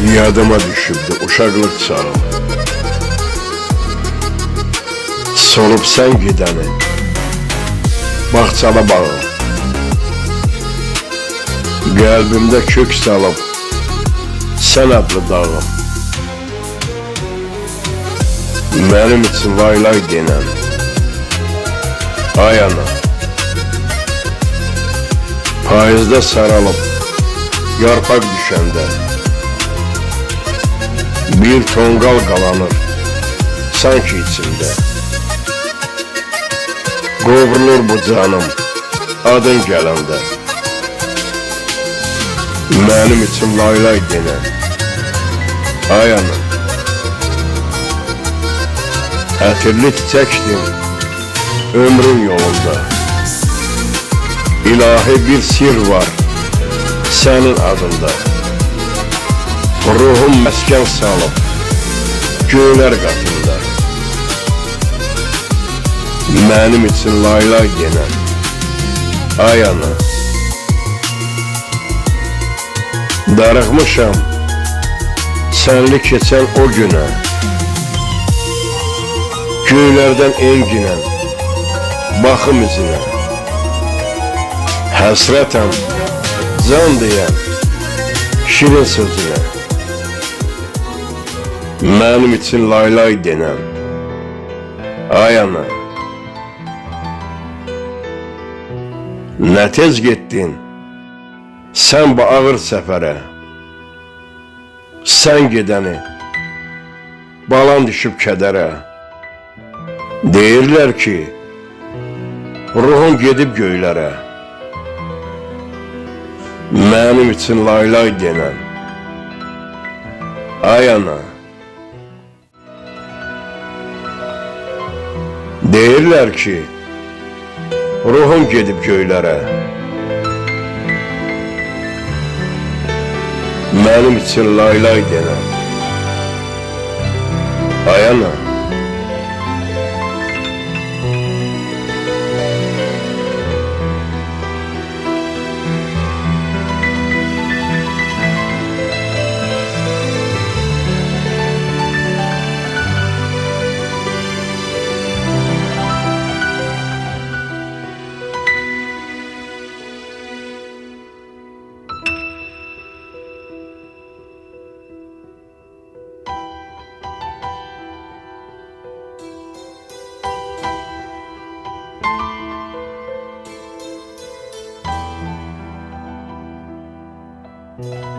Yadıma düşübdü uşaqlıq çağım. Solub sən gedəni bağçalı bağım. Qəlbimdə kök salıb sən adlı dağım. Mənim üçün laylay denən ay ana, payızda saralıb yarpaq düşəndə bir tonqal qalanır sanki içində. Qovrulur bu canım adın gələndə. Mənim üçün laylay denən ay ana, hətirli çiçəkdin ömrün yolunda. İlahi bir sir var sənin adında. Ruhum məskən salıb göylər qatında. Mənim üçün laylay denən ay ana, darıxmışam sənli keçən o günə. Göylərdən enginən baxım izinə. Həsrətəm can deyən şirin sözünə. Mənim üçün laylay denən ay ana, nə tez getdin sən bu ağır səfərə. Sən gedəni balan düşüb kədərə. Deyirlər ki ruhun gedib göylərə. Mənim üçün laylay denən ay ana, deyirlər ki ruhun gedib göylərə. Mənim üçün laylay denən ay ana. Thank you.